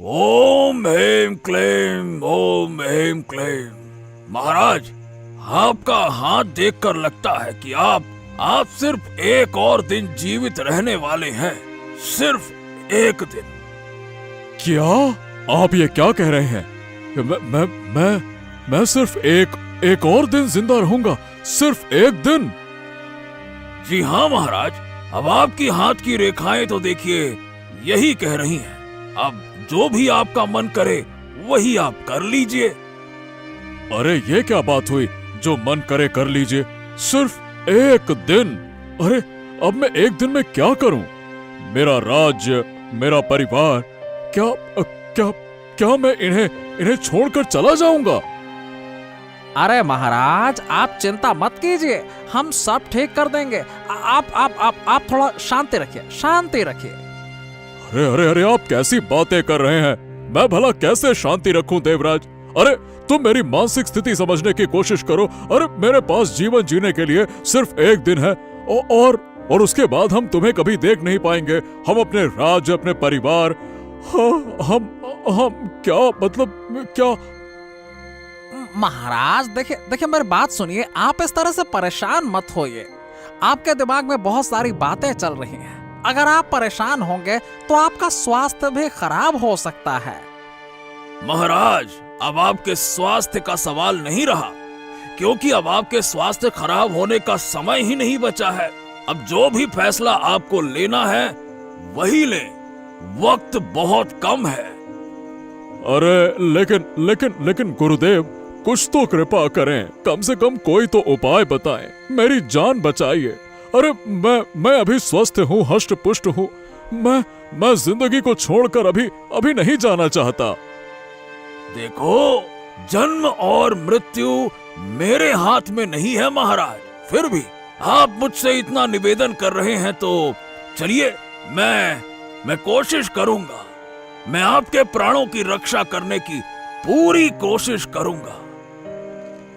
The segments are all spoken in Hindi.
ओम ह्रीं क्लीं ओम ह्रीं क्लीं। महाराज, आपका हाथ देखकर लगता है कि आप सिर्फ एक और दिन जीवित रहने वाले हैं। सिर्फ एक दिन। क्या आप ये क्या कह रहे हैं? मैं सिर्फ एक और दिन जिंदा रहूंगा, सिर्फ एक दिन? जी हाँ महाराज, अब आपकी हाथ की रेखाएं तो देखिए, यही कह रही हैं। अब जो भी आपका मन करे वही आप कर लीजिए। अरे ये क्या बात हुई, जो मन करे कर लीजिए, सिर्फ एक दिन? अरे अब मैं एक दिन में क्या करूं? मेरा राज्य, मेरा परिवार, क्या क्या क्या मैं इन्हें छोड़कर चला जाऊंगा? अरे महाराज, आप चिंता मत कीजिए, हम सब ठीक कर देंगे। आप थोड़ा शांति रखिए, शांति रखिए। अरे अरे अरे, आप कैसी बातें कर रहे हैं? मैं भला कैसे शांति रखूं देवराज? अरे तुम मेरी मानसिक स्थिति समझने की कोशिश करो। अरे मेरे पास जीवन जीने के लिए सिर्फ एक दिन है, और उसके बाद हम तुम्हें कभी देख नहीं पाएंगे। हम अपने राज्य, अपने परिवार, हम क्या, मतलब क्या? महाराज देखिए मेरी बात सुनिए, आप इस तरह से परेशान मत होइए। आपके दिमाग में बहुत सारी बातें चल रही हैं। अगर आप परेशान होंगे तो आपका स्वास्थ्य भी खराब हो सकता है। महाराज, अब आपके स्वास्थ्य का सवाल नहीं रहा, क्योंकि अब आपके स्वास्थ्य खराब होने का समय ही नहीं बचा है। अब जो भी फैसला आपको लेना है वही लें, वक्त बहुत कम है। अरे लेकिन गुरुदेव, कुछ तो कृपा करें, कम से कम कोई तो उपाय बताएं, मेरी जान बचाइए। अरे मैं अभी स्वस्थ हूँ, हष्ट पुष्ट हूँ। मैं जिंदगी को छोड़कर अभी नहीं जाना चाहता। देखो, जन्म और मृत्यु मेरे हाथ में नहीं है महाराज। फिर भी आप मुझसे इतना निवेदन कर रहे हैं तो चलिए, मैं कोशिश करूंगा। मैं आपके प्राणों की रक्षा करने की पूरी कोशिश करूंगा।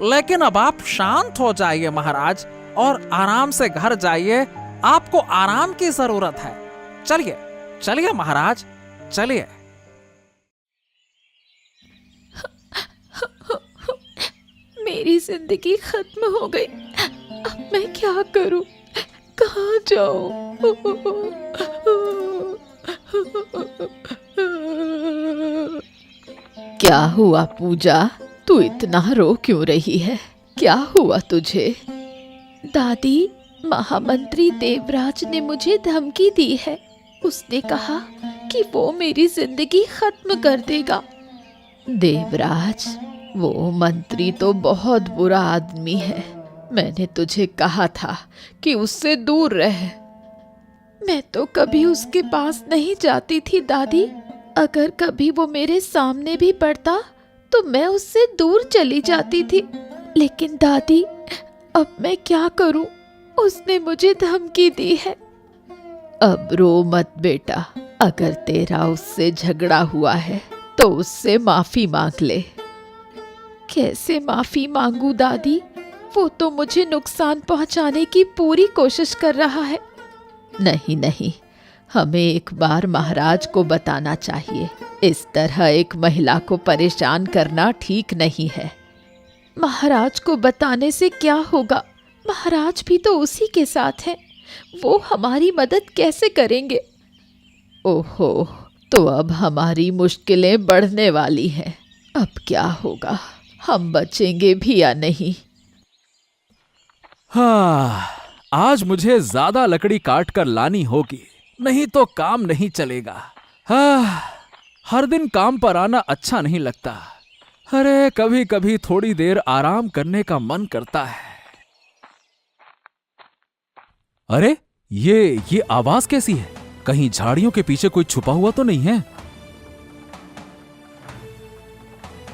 लेकिन अब आप शांत हो जाइए महाराज, और आराम से घर जाइए। आपको आराम की जरूरत है। चलिए चलिए महाराज, चलिए। मेरी जिंदगी खत्म हो गई। अब मैं क्या करूं? कहाँ जाऊं? क्या हुआ पूजा? तू इतना रो क्यों रही है? क्या हुआ तुझे? दादी, महामंत्री देवराज ने मुझे धमकी दी है। उसने कहा कि वो मेरी जिंदगी खत्म कर देगा। देवराज, वो मंत्री तो बहुत बुरा आदमी है। मैंने तुझे कहा था कि उससे दूर रह। मैं तो कभी उसके पास नहीं जाती थी दादी। अगर कभी वो मेरे सामने भी पड़ता तो मैं उससे दूर चली जाती थी। लेकिन दादी, अब मैं क्या करूं? उसने मुझे धमकी दी है। अब रो मत बेटा। अगर तेरा उससे झगड़ा हुआ है तो उससे माफी मांग ले। कैसे माफी मांगू दादी? वो तो मुझे नुकसान पहुंचाने की पूरी कोशिश कर रहा है। नहीं, हमें एक बार महाराज को बताना चाहिए। इस तरह एक महिला को परेशान करना ठीक नहीं है। महाराज को बताने से क्या होगा? महाराज भी तो उसी के साथ हैं। वो हमारी मदद कैसे करेंगे? ओहो, तो अब हमारी मुश्किलें बढ़ने वाली हैं। अब क्या होगा? हम बचेंगे भी या नहीं? हाँ, आज मुझे ज्यादा लकड़ी काट कर लानी होगी, नहीं तो काम नहीं चलेगा। हाँ, हर दिन काम पर आना अच्छा नहीं लगता। अरे कभी कभी थोड़ी देर आराम करने का मन करता है। अरे ये आवाज कैसी है? कहीं झाड़ियों के पीछे कोई छुपा हुआ तो नहीं है?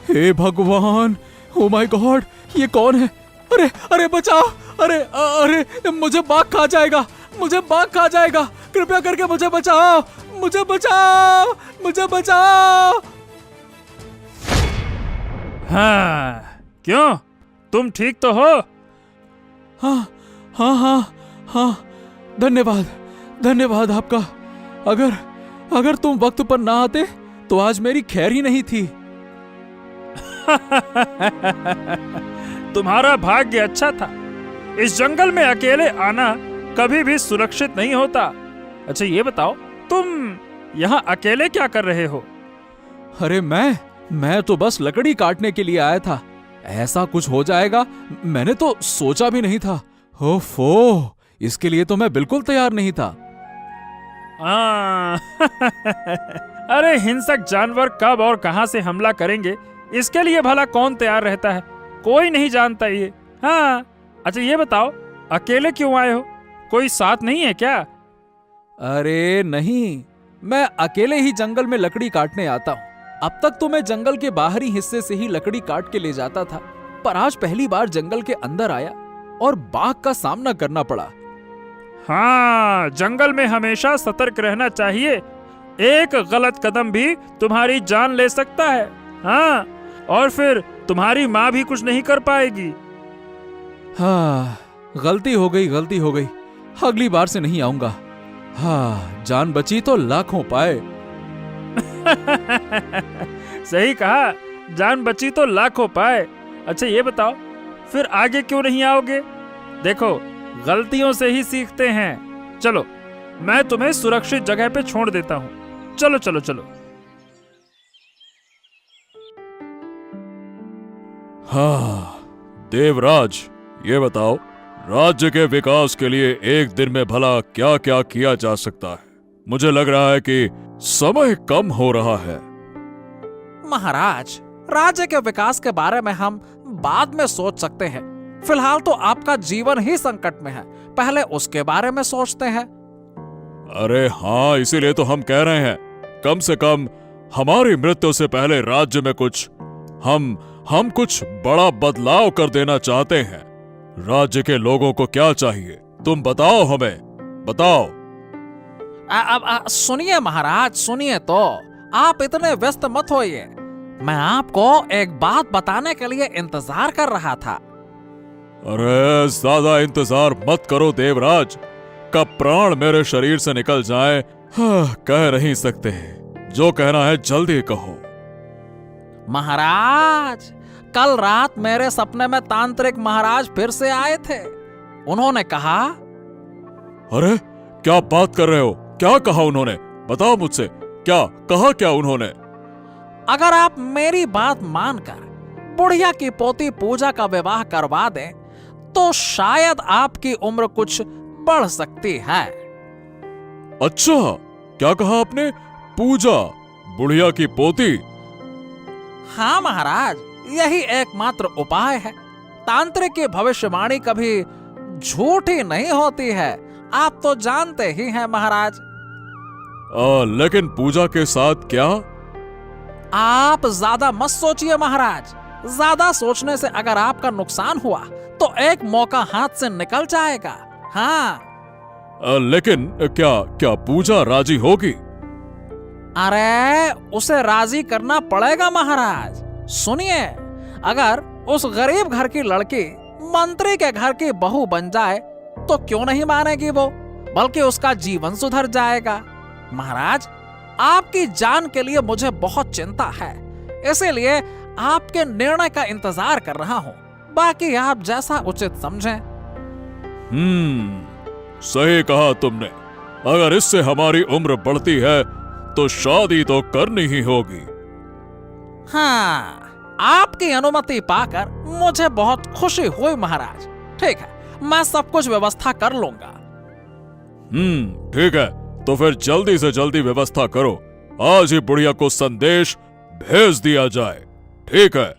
हे भगवान, ओ माय गॉड, ये कौन है? अरे बचाओ! अरे मुझे बाघ खा जाएगा, मुझे बाघ खा जाएगा। कृपया करके मुझे बचाओ, मुझे बचाओ, मुझे बचाओ। हाँ, क्यों? तुम ठीक तो हो? हाँ, धन्यवाद आपका। अगर तुम वक्त पर ना आते तो आज मेरी खैर ही नहीं थी। तुम्हारा भाग्य अच्छा था। इस जंगल में अकेले आना कभी भी सुरक्षित नहीं होता। अच्छा ये बताओ, तुम यहाँ अकेले क्या कर रहे हो? अरे मैं तो बस लकड़ी काटने के लिए आया था। ऐसा कुछ हो जाएगा मैंने तो सोचा भी नहीं था। ओफो, इसके लिए तो मैं बिल्कुल तैयार नहीं था। अरे हिंसक जानवर कब और कहां से हमला करेंगे, इसके लिए भला कौन तैयार रहता है? कोई नहीं जानता ये। हाँ, अच्छा ये बताओ, अकेले क्यों आए हो? कोई साथ नहीं है क्या? अरे नहीं, मैं अकेले ही जंगल में लकड़ी काटने आता हूँ। अब तक तो मैं जंगल के बाहरी हिस्से से ही लकड़ी काट के ले जाता था, पर आज पहली बार जंगल के अंदर आया और बाघ का सामना करना पड़ा। हाँ, जंगल में हमेशा सतर्क रहना चाहिए। एक गलत कदम भी तुम्हारी जान ले सकता है। हाँ, और फिर तुम्हारी माँ भी कुछ नहीं कर पाएगी। हाँ, गलती हो गई। अगली बार से नहीं आऊंगा। हाँ, जान बची तो लाखों पाए। सही कहा, जान बची तो लाखों पाए। अच्छा ये बताओ, फिर आगे क्यों नहीं आओगे? देखो, गलतियों से ही सीखते हैं। चलो, मैं तुम्हें सुरक्षित जगह पे छोड़ देता हूँ। चलो चलो चलो। हाँ, देवराज, ये बताओ, राज्य के विकास के लिए एक दिन में भला क्या क्या किया जा सकता है? मुझे लग रहा है कि समय कम हो रहा है। महाराज, राज्य के विकास के बारे में हम बाद में सोच सकते हैं। फिलहाल तो आपका जीवन ही संकट में है, पहले उसके बारे में सोचते हैं। अरे हाँ, इसीलिए तो हम कह रहे हैं, कम से कम हमारी मृत्यु से पहले राज्य में कुछ हम कुछ बड़ा बदलाव कर देना चाहते हैं। राज्य के लोगों को क्या चाहिए, तुम बताओ, हमें बताओ। अब सुनिए महाराज, सुनिए तो, आप इतने व्यस्त मत होइए। मैं आपको एक बात बताने के लिए इंतजार कर रहा था। अरे ज्यादा इंतजार मत करो देवराज, कब प्राण मेरे शरीर से निकल जाए कह नहीं सकते। जो कहना है जल्दी कहो। महाराज, कल रात मेरे सपने में तांत्रिक महाराज फिर से आए थे। उन्होंने कहा। अरे क्या बात कर रहे हो? क्या कहा उन्होंने? बताओ मुझसे, क्या कहा क्या उन्होंने? अगर आप मेरी बात मानकर बुढ़िया की पोती पूजा का विवाह करवा दें तो शायद आपकी उम्र कुछ बढ़ सकती है। अच्छा, क्या कहा आपने? पूजा, बुढ़िया की पोती? हाँ महाराज, यही एकमात्र उपाय है। तांत्रिक की भविष्यवाणी कभी झूठी नहीं होती है, आप तो जानते ही हैं महाराज। लेकिन पूजा के साथ क्या? आप ज्यादा मत सोचिए महाराज। ज्यादा सोचने से अगर आपका नुकसान हुआ तो एक मौका हाथ से निकल जाएगा। हाँ। लेकिन क्या पूजा राजी होगी? अरे उसे राजी करना पड़ेगा महाराज। सुनिए, अगर उस गरीब घर की लड़की मंत्री के घर की बहू बन जाए तो क्यों नहीं मानेगी वो, बल्कि उसका जीवन सुधर जाएगा। महाराज, आपकी जान के लिए मुझे बहुत चिंता है, इसीलिए आपके निर्णय का इंतजार कर रहा हूँ। बाकी आप जैसा उचित समझें। सही कहा तुमने। अगर इससे हमारी उम्र बढ़ती है तो शादी तो करनी ही होगी। हाँ, आपकी अनुमति पाकर मुझे बहुत खुशी हुई महाराज। ठीक है, मैं सब कुछ व्यवस्था कर लूंगा। ठीक है, तो फिर जल्दी से जल्दी व्यवस्था करो। आज ही बुढ़िया को संदेश भेज दिया जाए। ठीक है।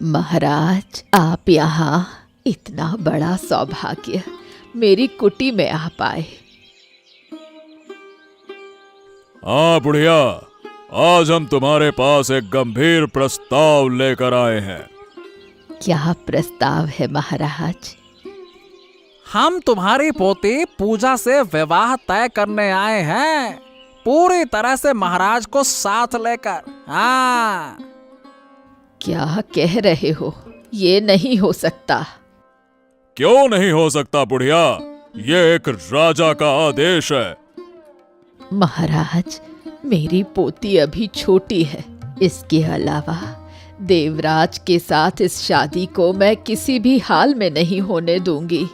महाराज, आप यहाँ, इतना बड़ा सौभाग्य मेरी कुटी में आ पाए। हाँ बुढ़िया, आज हम तुम्हारे पास एक गंभीर प्रस्ताव लेकर आए हैं। क्या प्रस्ताव है महाराज? हम तुम्हारी पोती पूजा से विवाह तय करने आए हैं, पूरी तरह से महाराज को साथ लेकर। हाँ। क्या कह रहे हो? ये नहीं हो सकता। क्यों नहीं हो सकता बुढ़िया? ये एक राजा का आदेश है। महाराज, मेरी पोती अभी छोटी है। इसके अलावा देवराज के साथ इस शादी को मैं किसी भी हाल में नहीं होने दूंगी।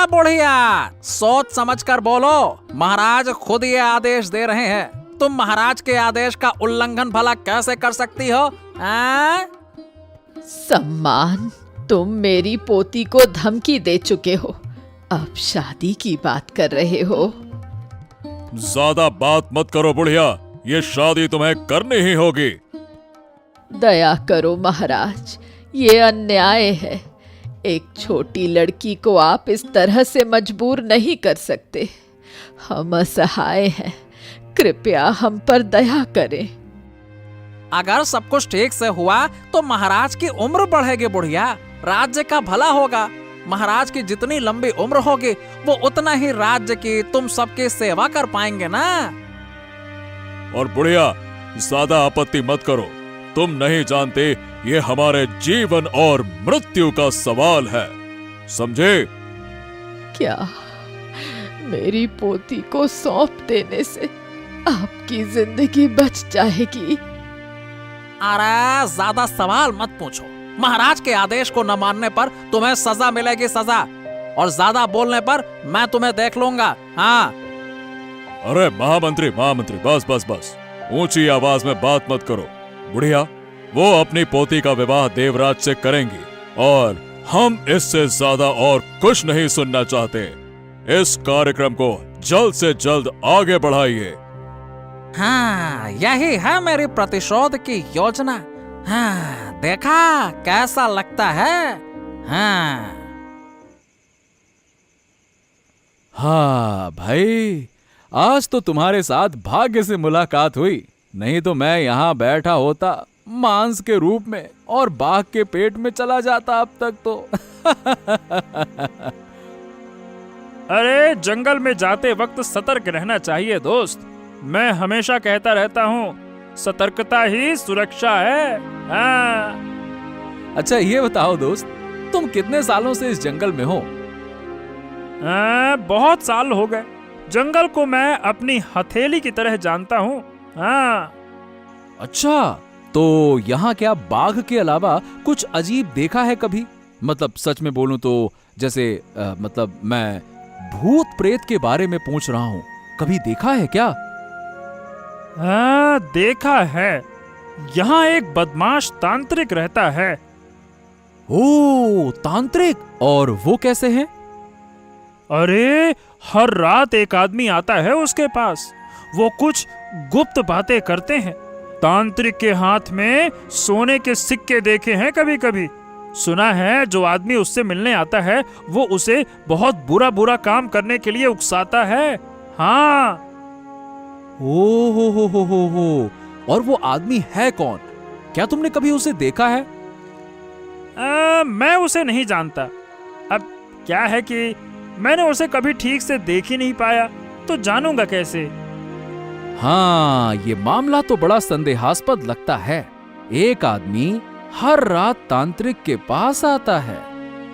बुढ़िया, सोच समझ कर बोलो। महाराज खुद ये आदेश दे रहे हैं, तुम महाराज के आदेश का उल्लंघन भला कैसे कर सकती हो? सम्मान, तुम मेरी पोती को धमकी दे चुके हो, अब शादी की बात कर रहे हो। ज्यादा बात मत करो बुढ़िया, ये शादी तुम्हें करनी ही होगी। दया करो महाराज, ये अन्याय है। एक छोटी लड़की को आप इस तरह से मजबूर नहीं कर सकते। हम असहाय हैं, कृपया हम पर दया करें। अगर सब कुछ ठीक से हुआ तो महाराज की उम्र बढ़ेगी बुढ़िया, राज्य का भला होगा। महाराज की जितनी लंबी उम्र होगी वो उतना ही राज्य की तुम सबकी सेवा कर पाएंगे ना। और बुढ़िया, ज्यादा आपत्ति मत करो। तुम नहीं जानते ये हमारे जीवन और मृत्यु का सवाल है, समझे? क्या मेरी पोती को सौंप देने से आपकी जिंदगी बच जाएगी? अरे ज्यादा सवाल मत पूछो। महाराज के आदेश को न मानने पर तुम्हें सजा मिलेगी, सजा। और ज्यादा बोलने पर मैं तुम्हें देख लूंगा। हाँ। अरे महामंत्री, बस बस बस, ऊंची आवाज में बात मत करो। बुढ़िया, वो अपनी पोती का विवाह देवराज से करेंगी और हम इससे ज्यादा और कुछ नहीं सुनना चाहते। इस कार्यक्रम को जल्द से जल्द आगे बढ़ाइए। हाँ, यही है मेरी प्रतिशोध की योजना। हाँ, देखा कैसा लगता है? हाँ भाई, आज तो तुम्हारे साथ भाग्य से मुलाकात हुई, नहीं तो मैं यहाँ बैठा होता मांस के रूप में और बाघ के पेट में चला जाता अब तक तो। अरे जंगल में जाते वक्त सतर्क रहना चाहिए दोस्त। मैं हमेशा कहता रहता हूँ, सतर्कता ही सुरक्षा है। हाँ। अच्छा ये बताओ दोस्त, तुम कितने सालों से इस जंगल में हो? बहुत साल हो गए। जंगल को मैं अपनी हथेली की तरह जानता हूँ। हाँ। अच्छा, तो यहाँ क्या बाघ के अलावा कुछ अजीब देखा है कभी? मतलब सच में बोलूं तो जैसे मतलब मैं भूत प्रेत के बारे में पूछ रहा हूँ, कभी देखा है क्या? हाँ, देखा है। यहाँ एक बदमाश तांत्रिक रहता है। ओ, तांत्रिक? और वो कैसे है? अरे हर रात एक आदमी आता है उसके पास। वो कुछ गुप्त बातें करते हैं। तांत्रिक के हाथ में सोने के सिक्के देखे हैं कभी कभी। सुना है जो आदमी उससे मिलने आता है वो उसे बहुत बुरा बुरा काम करने के लिए उकसाता है। हाँ। ओ हो। और वो आदमी है कौन? क्या तुमने कभी उसे देखा है? मैं उसे नहीं जानता। अब क्या है कि मैंने उसे कभी ठीक से देख ही नहीं पाया, तो जानूंगा कैसे? हाँ, ये मामला तो बड़ा संदेहास्पद लगता है। एक आदमी हर रात तांत्रिक के पास आता है,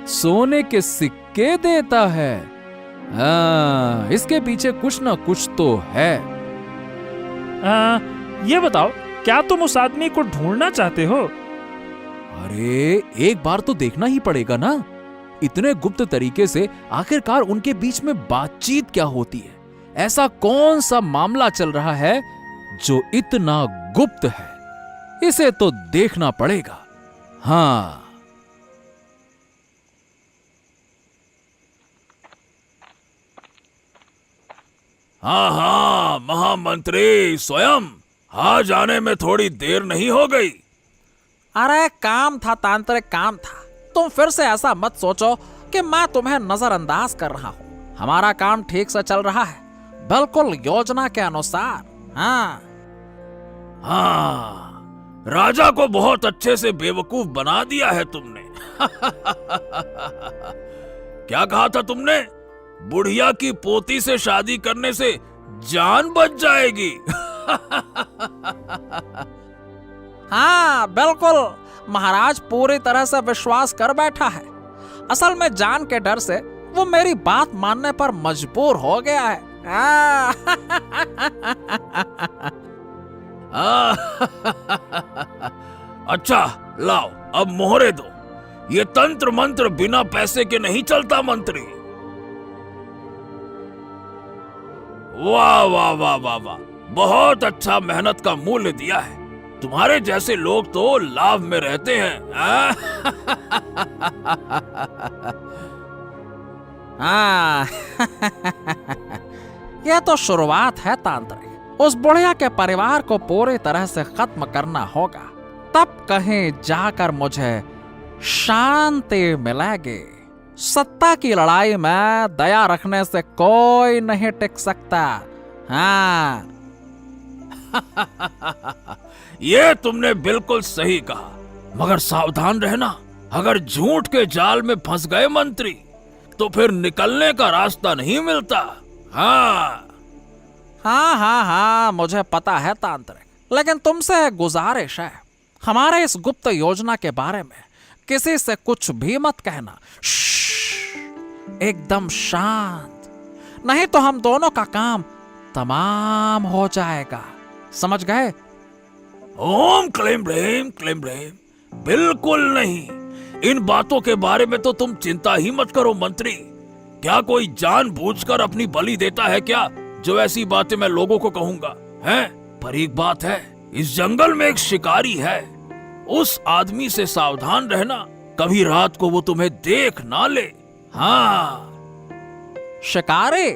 सोने के सिक्के देता है। हाँ, इसके पीछे कुछ ना कुछ तो है। ये बताओ, क्या तुम उस आदमी को ढूंढना चाहते हो? अरे एक बार तो देखना ही पड़ेगा ना। इतने गुप्त तरीके से आखिरकार उनके बीच में बातचीत क्या होती है? ऐसा कौन सा मामला चल रहा है जो इतना गुप्त है? इसे तो देखना पड़ेगा। हाँ। हाँ, महामंत्री स्वयं, आज आने में थोड़ी देर नहीं हो गई? अरे काम था तांत्रिक, काम था। तुम फिर से ऐसा मत सोचो कि मैं तुम्हें नजरअंदाज कर रहा हूँ। हमारा काम ठीक से चल रहा है, बिल्कुल योजना के अनुसार। हाँ। हाँ, राजा को बहुत अच्छे से बेवकूफ बना दिया है तुमने। क्या कहा था तुमने? बुढ़िया की पोती से शादी करने से जान बच जाएगी। हाँ बिल्कुल, महाराज पूरी तरह से विश्वास कर बैठा है। असल में जान के डर से वो मेरी बात मानने पर मजबूर हो गया है। अच्छा लाओ, अब मोहरे दो। ये तंत्र मंत्र बिना पैसे के नहीं चलता मंत्री। वाह वाह वाह वाह वाह, बहुत अच्छा मेहनत का मूल्य दिया है। तुम्हारे जैसे लोग तो लाभ में रहते हैं। हाँ। यह तो शुरुआत है तांत्रिक। उस बुढ़िया के परिवार को पूरी तरह से खत्म करना होगा, तब कहीं जाकर मुझे शांति मिलेगी। सत्ता की लड़ाई में दया रखने से कोई नहीं टिक सकता। हाँ। ये तुमने बिल्कुल सही कहा, मगर सावधान रहना। अगर झूठ के जाल में फंस गए मंत्री तो फिर निकलने का रास्ता नहीं मिलता। हाँ हाँ हाँ हाँ, मुझे पता है तांत्रिक, लेकिन तुमसे गुजारिश है, हमारे इस गुप्त योजना के बारे में किसी से कुछ भी मत कहना। एकदम शांत, नहीं तो हम दोनों का काम तमाम हो जाएगा। समझ गए? ओम क्लीम ब्लीम क्लीम ब्लीम। बिल्कुल नहीं, इन बातों के बारे में तो तुम चिंता ही मत करो मंत्री। क्या कोई जानबूझकर अपनी बलि देता है क्या, जो ऐसी बातें मैं लोगों को कहूंगा? हैं? पर एक बात है, इस जंगल में एक शिकारी है, उस आदमी से सावधान रहना, कभी रात को वो तुम्हें देख ना ले। हाँ। शिकारी?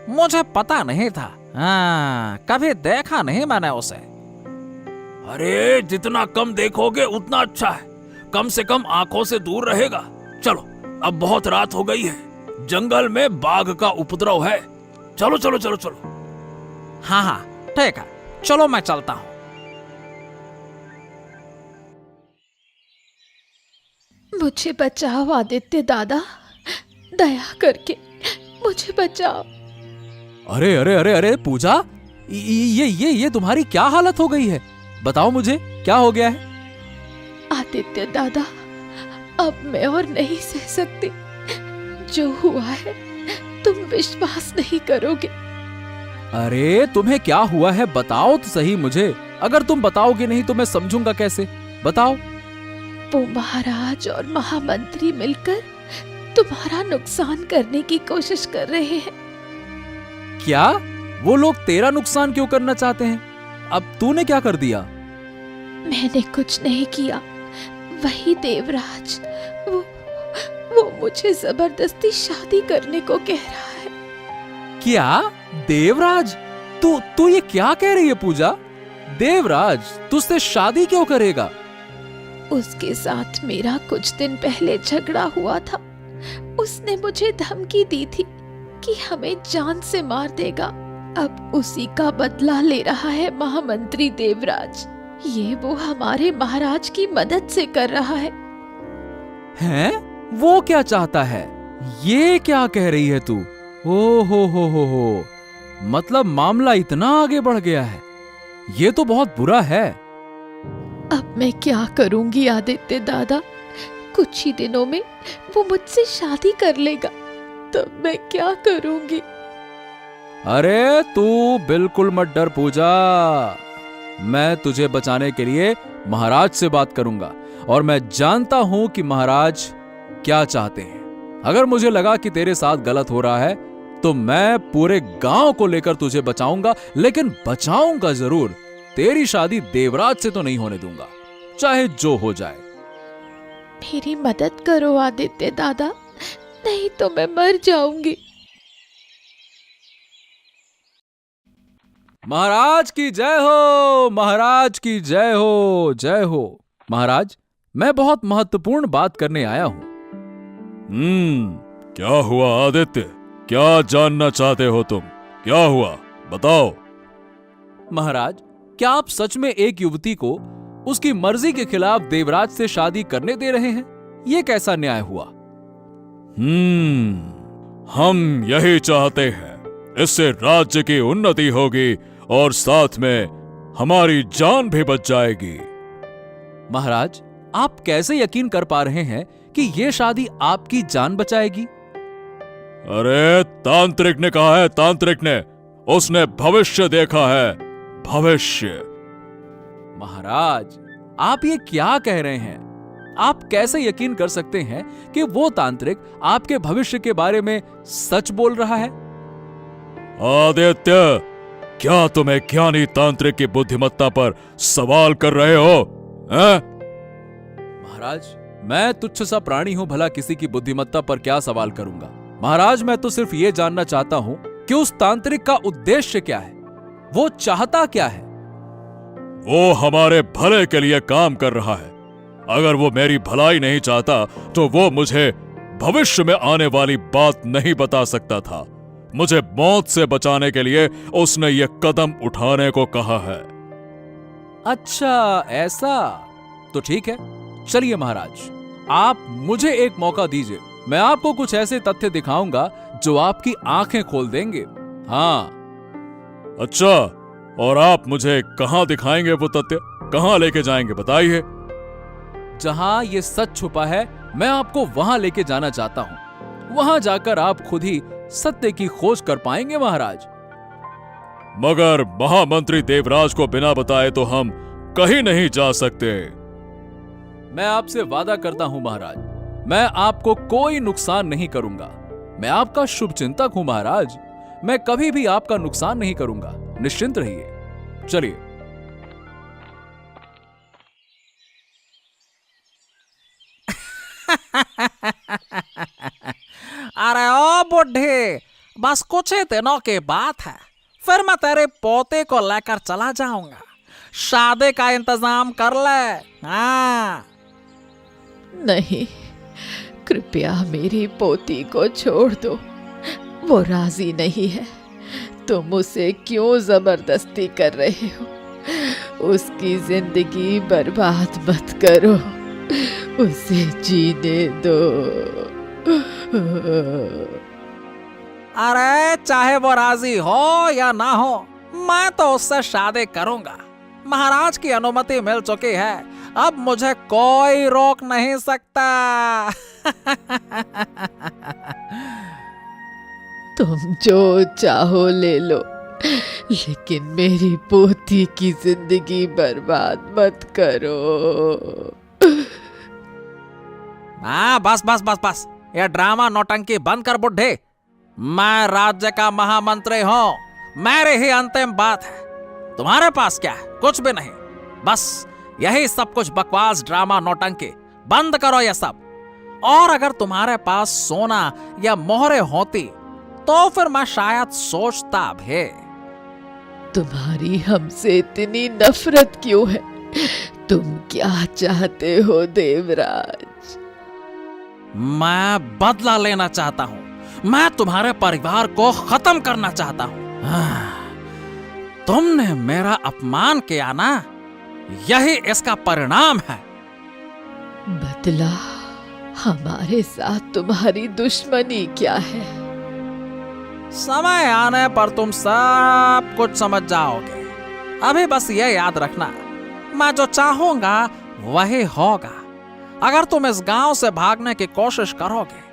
मुझे पता नहीं था। हाँ, कभी देखा नहीं मैंने उसे। अरे जितना कम देखोगे उतना अच्छा है, कम से कम आंखों से दूर रहेगा। चलो, अब बहुत रात हो गई है, जंगल में बाघ का उपद्रव है। चलो चलो चलो चलो। हाँ हाँ ठीक है, चलो मैं चलता हूं। मुझे बचाओ आदित्य दादा, दया करके मुझे बचाओ। अरे अरे अरे अरे पूजा, ये तुम्हारी क्या हालत हो गई है? बताओ मुझे, क्या हो गया है? आदित्य दादा, अब मैं और नहीं सह सकती। जो हुआ है तुम विश्वास नहीं करोगे। अरे तुम्हें क्या हुआ है, बताओ तो सही मुझे। अगर तुम बताओगे नहीं तो मैं समझूंगा कैसे, बताओ। वो महाराज और महामंत्री मिलकर तुम्हारा नुकसान करने की कोशिश कर रहे हैं। क्या? वो लोग तेरा नुकसान क्यों करना चाहते हैं? अब तूने क्या कर दिया? मैंने कुछ नहीं किया, वही देवराज, वो मुझे जबरदस्ती शादी करने को कह रहा है। क्या? देवराज? तू ये क्या कह रही है पूजा? देवराज तुझसे शादी क्यों करेगा? उसके साथ मेरा कुछ दिन पहले झगड़ा हुआ था। उसने मुझे धमकी दी थी कि हमें जान से मार देगा। अब उसी का बदला ले रहा है महामंत्री देवराज। ये वो हमारे महाराज की मदद से कर रहा है। हैं? वो क्या चाहता है? ये क्या कह रही है तू? ओ हो, मतलब मामला इतना आगे बढ़ गया है। ये तो बहुत बुरा है। अब मैं क्या करूंगी आदित्य दादा? कुछ ही दिनों में वो मुझसे शादी कर लेगा, तब मैं क्या करूंगी? अरे तू बिल्कुल मत डर पूजा, मैं तुझे बचाने के लिए महाराज से बात करूंगा और मैं जानता हूं कि महाराज क्या चाहते हैं। अगर मुझे लगा कि तेरे साथ गलत हो रहा है तो मैं पूरे गांव को लेकर तुझे बचाऊंगा, लेकिन बचाऊंगा जरूर। तेरी शादी देवराज से तो नहीं होने दूंगा, चाहे जो हो जाए। मेरी मदद करो आदित्य दादा, नहीं तो मैं मर जाऊंगी। महाराज की जय हो, महाराज की जय हो, जय हो। महाराज, मैं बहुत महत्वपूर्ण बात करने आया हूं। क्या हुआ आदित्य? क्या जानना चाहते हो तुम? क्या हुआ, बताओ। महाराज, क्या आप सच में एक युवती को उसकी मर्जी के खिलाफ देवराज से शादी करने दे रहे हैं? यह कैसा न्याय हुआ? हम यही चाहते हैं। इससे राज्य की उन्नति होगी और साथ में हमारी जान भी बच जाएगी। महाराज, आप कैसे यकीन कर पा रहे हैं कि ये शादी आपकी जान बचाएगी? अरे तांत्रिक ने कहा है, तांत्रिक ने। उसने भविष्य देखा है, भविष्य। महाराज, आप ये क्या कह रहे हैं? आप कैसे यकीन कर सकते हैं कि वो तांत्रिक आपके भविष्य के बारे में सच बोल रहा है? आदित्य, क्या तुम एक ज्ञानी तांत्रिक की बुद्धिमत्ता पर सवाल कर रहे हो? हैं? महाराज, मैं तुच्छ सा प्राणी हूं, भला किसी की बुद्धिमत्ता पर क्या सवाल करूंगा? महाराज, मैं तो सिर्फ ये जानना चाहता हूं कि उस तांत्रिक का उद्देश्य क्या है, वो चाहता क्या है? वो हमारे भले के लिए काम कर रहा है। अगर वो मेरी भलाई नहीं चाहता तो वो मुझे भविष्य में आने वाली बात नहीं बता सकता था। मुझे मौत से बचाने के लिए उसने ये कदम उठाने को कहा है। अच्छा, ऐसा तो ठीक है। चलिए महाराज, आप मुझे एक मौका दीजिए। मैं आपको कुछ ऐसे तथ्य दिखाऊंगा जो आपकी आंखें खोल देंगे। हाँ। अच्छा, और आप मुझे कहां दिखाएंगे वो तथ्य? कहां लेके जाएंगे, बताइए। जहां ये सच छुपा है, मैं आपको वहां लेके जाना चाहता हूं। वहां जाकर आप खुद ही सत्य की खोज कर पाएंगे महाराज। मगर महामंत्री देवराज को बिना बताए तो हम कहीं नहीं जा सकते। मैं आपसे वादा करता हूं महाराज, मैं आपको कोई नुकसान नहीं करूंगा। मैं आपका शुभ चिंतक हूं महाराज, मैं कभी भी आपका नुकसान नहीं करूंगा, निश्चिंत रहिए। चलिए। अरे ओ बुढ़े, बस कुछ ही दिनों की बात है, फिर मैं तेरे पोते को लेकर चला जाऊंगा। शादी का इंतजाम कर ले। हाँ। नहीं, कृपया मेरी पोती को छोड़ दो। वो राजी नहीं है। तुम उसे क्यों जबरदस्ती कर रहे हो? उसकी जिंदगी बर्बाद मत करो, उसे जीने दो। अरे चाहे वो राजी हो या ना हो, मैं तो उससे शादी करूंगा। महाराज की अनुमति मिल चुकी है, अब मुझे कोई रोक नहीं सकता। तुम जो चाहो ले लो, लेकिन मेरी पोती की जिंदगी बर्बाद मत करो। हाँ, बस बस बस बस, ये ड्रामा नौटंकी बंद कर बुढ़े। मैं राज्य का महामंत्री हूं, मेरी ही अंतिम बात है। तुम्हारे पास क्या है? कुछ भी नहीं। बस यही सब कुछ बकवास, ड्रामा, नौटंकी बंद करो ये सब। और अगर तुम्हारे पास सोना या मोहरे होती तो फिर मैं शायद सोचता भी। तुम्हारी हमसे इतनी नफरत क्यों है? तुम क्या चाहते हो देवराज? मैं बदला लेना चाहता हूं। मैं तुम्हारे परिवार को खत्म करना चाहता हूं। तुमने मेरा अपमान किया ना, यही इसका परिणाम है। बदला? हमारे साथ तुम्हारी दुश्मनी क्या है? समय आने पर तुम सब कुछ समझ जाओगे। अभी बस ये याद रखना, मैं जो चाहूंगा वही होगा। अगर तुम इस गांव से भागने की कोशिश करोगे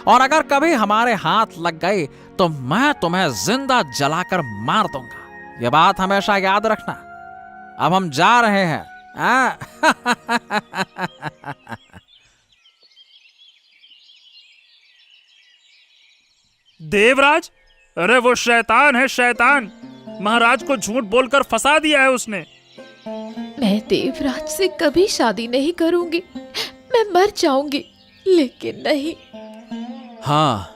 और अगर कभी हमारे हाथ लग गई तो मैं तुम्हें जिंदा जलाकर मार दूंगा। ये बात हमेशा याद रखना। अब हम जा रहे हैं। देवराज, अरे वो शैतान है, शैतान। महाराज को झूठ बोलकर फंसा दिया है उसने। मैं देवराज से कभी शादी नहीं करूंगी। मैं मर जाऊंगी, लेकिन नहीं। हाँ,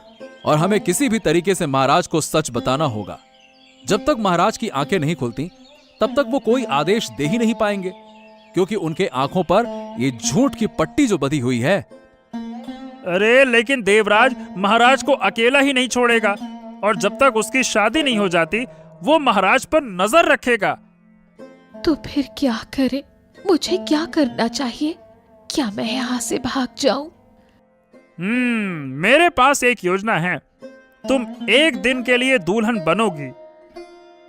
और हमें किसी भी तरीके से महाराज को सच बताना होगा। जब तक महाराज की आंखें नहीं खुलती तब तक वो कोई आदेश दे ही नहीं पाएंगे, क्योंकि उनके आंखों पर ये झूठ की पट्टी जो बंधी हुई है। अरे लेकिन देवराज महाराज को अकेला ही नहीं छोड़ेगा, और जब तक उसकी शादी नहीं हो जाती वो महाराज पर नजर रखेगा। तो फिर क्या करें? मुझे क्या करना चाहिए? क्या मैं यहाँ से भाग जाऊं? मेरे पास एक योजना है। तुम एक दिन के लिए दुल्हन बनोगी।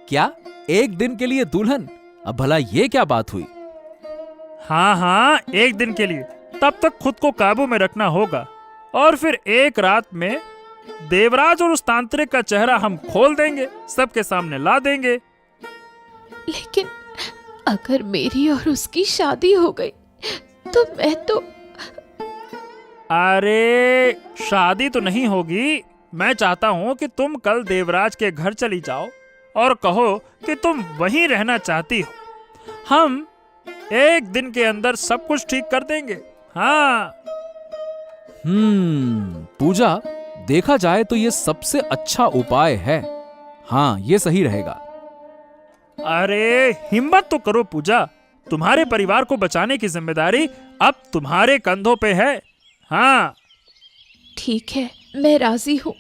क्या? एक दिन के लिए दुल्हन? अब भला ये क्या बात हुई? हाँ हाँ, एक दिन के लिए। तब तक खुद को काबू में रखना होगा और फिर एक रात में देवराज और उस तांत्रिक का चेहरा हम खोल देंगे, सबके सामने ला देंगे। लेकिन अगर मेरी और उसकी शादी हो गई तो मैं तो... अरे शादी तो नहीं होगी। मैं चाहता हूँ कि तुम कल देवराज के घर चली जाओ और कहो कि तुम वहीं रहना चाहती हो। हम एक दिन के अंदर सब कुछ ठीक कर देंगे। हाँ। पूजा, देखा जाए तो ये सबसे अच्छा उपाय है। हाँ, ये सही रहेगा। अरे हिम्मत तो करो पूजा, तुम्हारे परिवार को बचाने की जिम्मेदारी अब तुम्हारे कंधों पे है। हाँ ठीक है, मैं राजी हूँ।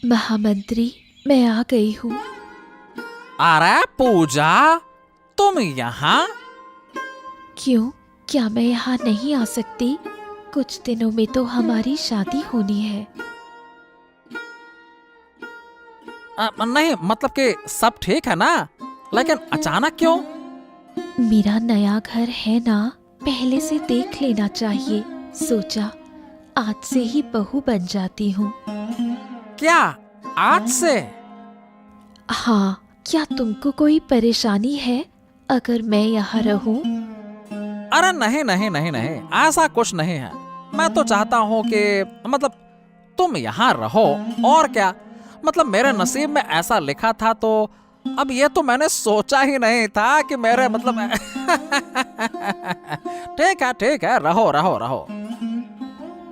महामंत्री, मैं आ गई हूँ। अरे पूजा, तुम यहाँ? क्यों, क्या मैं यहाँ नहीं आ सकती? कुछ दिनों में तो हमारी शादी होनी है। नहीं, मतलब कि सब ठीक है ना, लेकिन अचानक क्यों? मेरा नया घर है ना, पहले से देख लेना चाहिए। सोचा आज से ही बहू बन जाती हूँ। क्या आज से? हाँ, क्या तुमको कोई परेशानी है अगर मैं यहाँ रहूँ? अरे नहीं नहीं नहीं नहीं, ऐसा कुछ नहीं है। मैं तो चाहता हूँ कि मतलब तुम यहाँ रहो, और क्या। मतलब मेरे नसीब में ऐसा लिखा था, तो अब ये तो मैंने सोचा ही नहीं था कि मेरे मतलब ठीक है, रहो रहो रहो।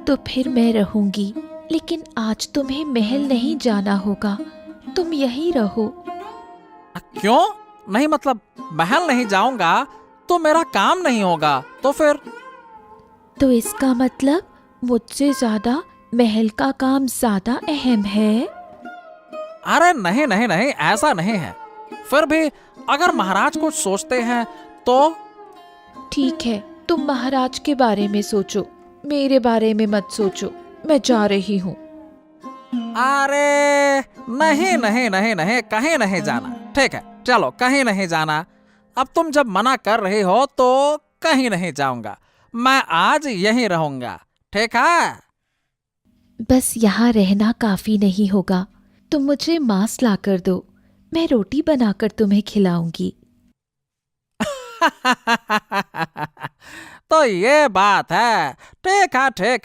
तो फिर मैं रहूंगी, लेकिन आज तुम्हें महल नहीं जाना होगा, तुम यहीं रहो। क्यों नहीं? मतलब महल नहीं जाऊंगा तो मेरा काम नहीं होगा, तो फिर? तो इसका मतलब मुझसे ज्यादा महल का काम ज्यादा अहम है? अरे नहीं नहीं नहीं, ऐसा नहीं है। फिर भी अगर महाराज कुछ सोचते हैं तो? ठीक है, तुम महाराज के बारे में सोचो, मेरे बारे में मत सोचो। मैं जा रही हूँ। अरे नहीं नहीं नहीं नहीं, कहीं नहीं जाना। ठीक है, चलो, कहीं नहीं जाना। अब तुम जब मना कर रही हो तो कहीं नहीं जाऊंगा, मैं आज यहीं रहूंगा। ठीक है? बस यहाँ रहना काफी नहीं होगा, तुम मुझे मांस ला कर दो, मैं रोटी बनाकर तुम्हें खिलाऊंगी। तो ये बात है। ठीक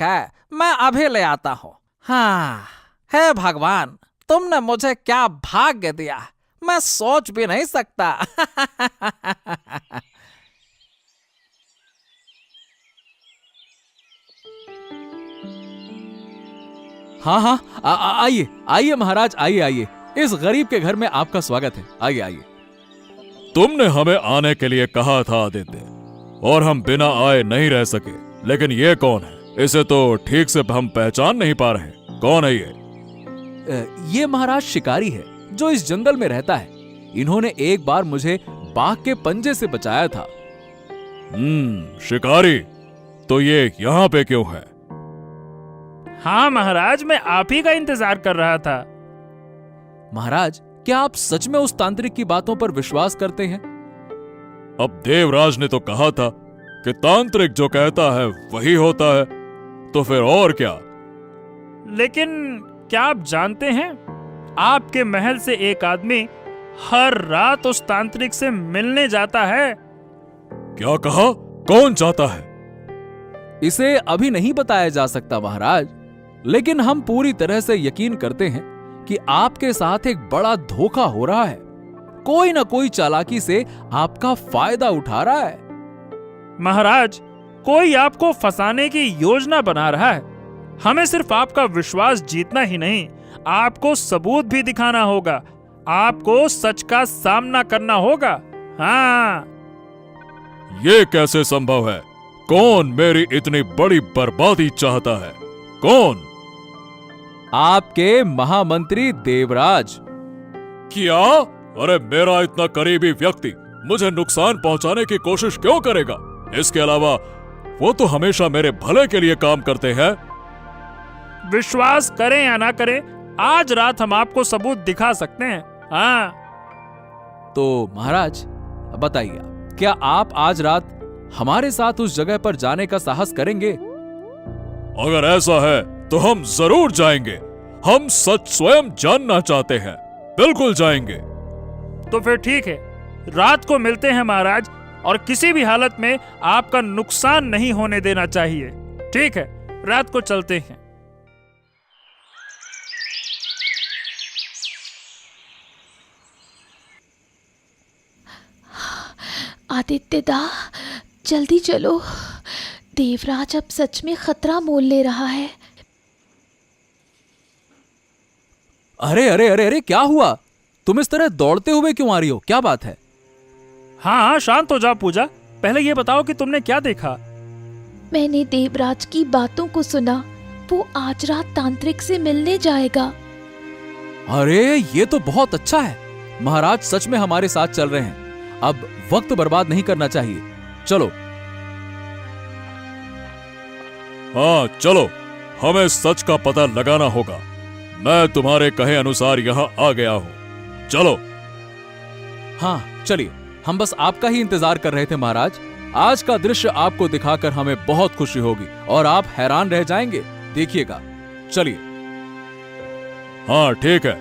है, मैं अभी ले आता हूँ। हाँ, हे भगवान, तुमने मुझे क्या भाग्य दिया, मैं सोच भी नहीं सकता। हाँ हाँ, आइए आइए महाराज, आइए। इस गरीब के घर में आपका स्वागत है। आइए। तुमने हमें आने के लिए कहा था आदित्य, और हम बिना आए नहीं रह सके। लेकिन ये कौन है? इसे तो ठीक से हम पहचान नहीं पा रहे। कौन है ये महाराज शिकारी है जो इस जंगल में रहता है। इन्होंने एक बार मुझे बाघ के पंजे से बचाया था। शिकारी? तो ये यहाँ पे क्यों है? हाँ महाराज, मैं आप ही का इंतजार कर रहा था। महाराज, क्या आप सच में उस तांत्रिक की बातों पर विश्वास करते हैं? अब देवराज ने तो कहा था कि तांत्रिक जो कहता है वही होता है, तो फिर और क्या? लेकिन क्या आप जानते हैं, आपके महल से एक आदमी हर रात उस तांत्रिक से मिलने जाता है। क्या कहा? कौन जाता है? इसे अभी नहीं बताया जा सकता महाराज, लेकिन हम पूरी तरह से यकीन करते हैं कि आपके साथ एक बड़ा धोखा हो रहा है। कोई ना कोई चालाकी से आपका फायदा उठा रहा है। महाराज, कोई आपको फंसाने की योजना बना रहा है। हमें सिर्फ आपका विश्वास जीतना ही नहीं, आपको सबूत भी दिखाना होगा। आपको सच का सामना करना होगा। हाँ। ये कैसे संभव है? कौन मेरी इतनी बड़ी बर्बादी चाहता है? कौन? आपके महामंत्री देवराज। क्या? अरे मेरा इतना करीबी व्यक्ति मुझे नुकसान पहुंचाने की कोशिश क्यों करेगा? इसके अलावा वो तो हमेशा मेरे भले के लिए काम करते हैं। विश्वास करें या ना करें, आज रात हम आपको सबूत दिखा सकते हैं। हाँ। तो महाराज बताइए, क्या आप आज रात हमारे साथ उस जगह पर जाने का साहस करेंगे? अगर ऐसा है तो हम जरूर जाएंगे। हम सच स्वयं जानना चाहते हैं। बिल्कुल जाएंगे। तो फिर ठीक है, रात को मिलते हैं महाराज, और किसी भी हालत में आपका नुकसान नहीं होने देना चाहिए। ठीक है, रात को चलते हैं। आदित्यदा, जल्दी चलो। देवराज अब सच में खतरा मोल ले रहा है। अरे अरे अरे अरे, क्या हुआ? तुम इस तरह दौड़ते हुए क्यों आ रही हो? क्या बात है? हाँ, शांत हो जाओ पूजा। पहले ये बताओ कि तुमने क्या देखा। मैंने देवराज की बातों को सुना। वो आज रात तांत्रिक से मिलने जाएगा। अरे ये तो बहुत अच्छा है। महाराज सच में हमारे साथ चल रहे हैं। अब वक्त बर्बाद नहीं करना चाहिए। चलो। हाँ चलो, हमें सच का पता लगाना होगा। मैं तुम्हारे कहे अनुसार यहाँ आ गया हूँ। चलो। हाँ चलिए, हम बस आपका ही इंतजार कर रहे थे महाराज। आज का दृश्य आपको दिखाकर हमें बहुत खुशी होगी और आप हैरान रह जाएंगे। देखिएगा, चलिए। हाँ ठीक है,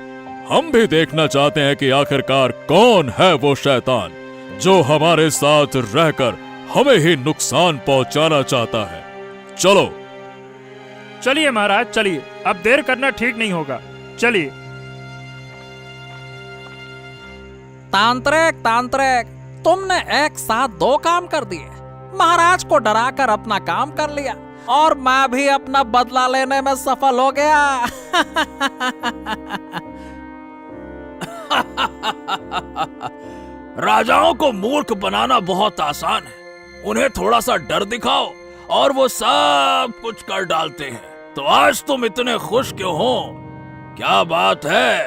हम भी देखना चाहते हैं कि आखिरकार कौन है वो शैतान जो हमारे साथ रहकर हमें ही नुकसान पहुंचाना चाहता है। चलो। चलिए महाराज, चलिए। अब देर करना ठीक नहीं होगा। चलिए। तांत्रिक, तांत्रिक, तुमने एक साथ दो काम कर दिए। महाराज को डराकर अपना काम कर लिया और मैं भी अपना बदला लेने में सफल हो गया। राजाओं को मूर्ख बनाना बहुत आसान है। उन्हें थोड़ा सा डर दिखाओ और वो सब कुछ कर डालते हैं। तो आज तुम इतने खुश क्यों हो? क्या बात है?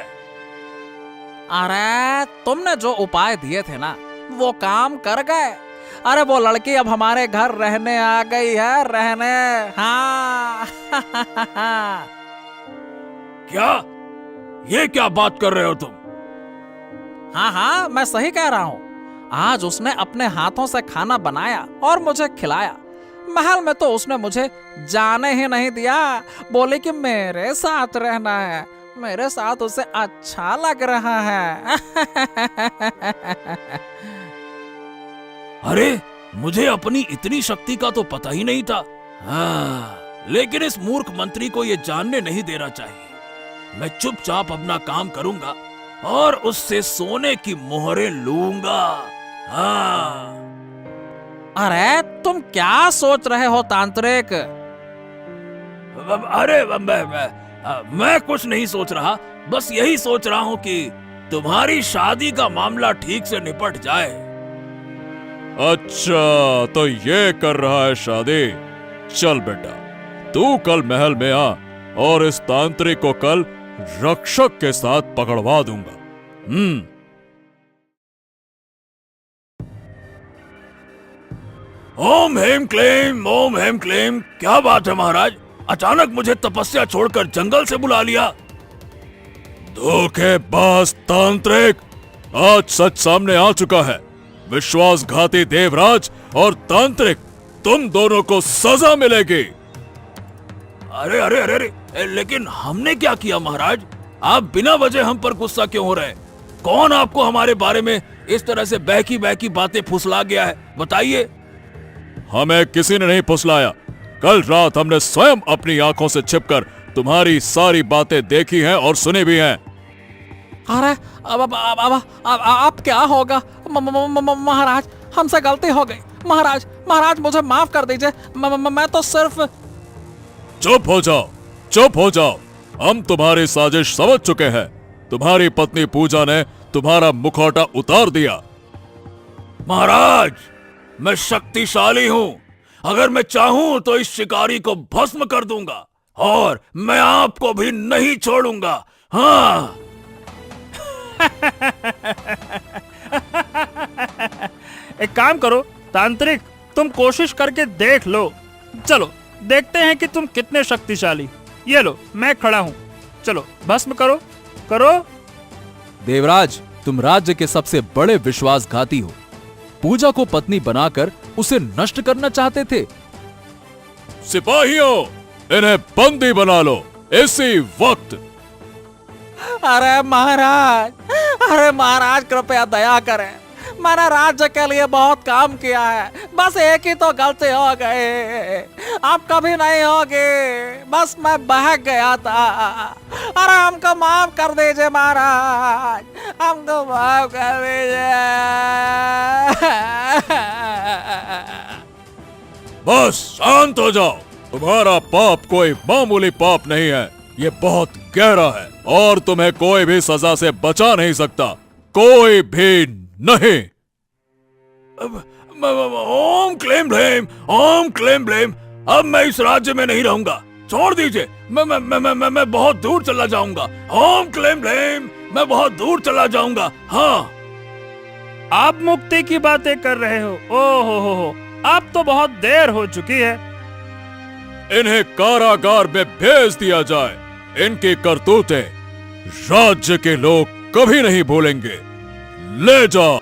अरे तुमने जो उपाय दिए थे ना, वो काम कर गए। अरे वो लड़की अब हमारे घर रहने आ गई है, रहने। हाँ। क्या? ये क्या बात कर रहे हो तुम? हाँ हाँ, मैं सही कह रहा हूँ। आज उसने अपने हाथों से खाना बनाया और मुझे खिलाया। महल में तो उसने मुझे जाने ही नहीं दिया। बोले कि मेरे साथ रहना है, मेरे साथ उसे अच्छा लग रहा है। अरे, मुझे अपनी इतनी शक्ति का तो पता ही नहीं था। हाँ, लेकिन इस मूर्ख मंत्री को ये जानने नहीं देना चाहिए। मैं चुपचाप अपना काम करूंगा और उससे सोने की मोहरें लूंगा। हाँ। अरे तुम क्या सोच रहे हो तांत्रिक? अरे मैं कुछ नहीं सोच रहा। बस यही सोच रहा हूँ कि तुम्हारी शादी का मामला ठीक से निपट जाए। अच्छा, तो ये कर रहा है शादी? चल बेटा, तू कल महल में आ और इस तांत्रिक को कल रक्षक के साथ पकड़वा दूंगा। ओम हेम क्लेम, ओम हेम क्लेम। क्या बात है महाराज, अचानक मुझे तपस्या छोड़कर जंगल से बुला लिया? धोखेबाज तांत्रिक, आज सच सामने आ चुका है। विश्वासघाती देवराज और तांत्रिक, तुम दोनों को सजा मिलेगी। अरे अरे अरे अरे, लेकिन हमने क्या किया महाराज? आप बिना वजह हम पर गुस्सा क्यों हो रहे? कौन आपको हमारे बारे में इस तरह से बहकी बहकी बातें फुसला गया है? बताइए। हमें किसी ने नहीं फुसलाया। कल रात हमने स्वयं अपनी आंखों से छिपकर तुम्हारी सारी बातें देखी हैं और सुनी भी हैं। अरे अब क्या होगा? महाराज, हमसे गलती हो गई। महाराज, महाराज मुझे माफ कर दीजिए। मैं तो सिर्फ। चुप हो जाओ, चुप हो जाओ। हम तुम्हारी साजिश समझ चुके हैं। तुम्हारी पत्नी पूजा ने तुम्हारा मुखौटा उतार दिया। महाराज, मैं शक्तिशाली हूँ। अगर मैं चाहूं तो इस शिकारी को भस्म कर दूंगा और मैं आपको भी नहीं छोड़ूंगा। हाँ। एक काम करो तांत्रिक, तुम कोशिश करके देख लो। चलो देखते हैं कि तुम कितने शक्तिशाली। ये लो, मैं खड़ा हूं। चलो भस्म करो, करो। देवराज, तुम राज्य के सबसे बड़े विश्वासघाती हो। पूजा को पत्नी बनाकर उसे नष्ट करना चाहते थे। सिपाहियों, इन्हें बंदी बना लो इसी वक्त। अरे महाराज, अरे महाराज कृपया दया करें। मैंने राज्य के लिए बहुत काम किया है, बस एक ही तो गलती हो गई, अब कभी नहीं होगी, बस मैं बहक गया था। अरे हमको माफ कर दीजिए महाराज, हमको माफ कर दीजिए। बस शांत हो जाओ। तुम्हारा पाप कोई मामूली पाप नहीं है, ये बहुत गहरा है और तुम्हें कोई भी सजा से बचा नहीं सकता, कोई भी नहीं। ओम क्लेम ब्लेम, ओम क्लेम ब्लेम। अब मैं इस राज्य में नहीं रहूंगा, छोड़ दीजिए। मैं बहुत दूर चला जाऊंगा। ओम क्लेम ब्लेम, मैं बहुत दूर चला जाऊंगा। हाँ, आप मुक्ति की बातें कर रहे हो? ओ हो, अब तो बहुत देर हो चुकी है। इन्हें कारागार में भेज दिया जाए। इनकी करतूतें राज्य के लोग कभी नहीं भूलेंगे। ले जाओ।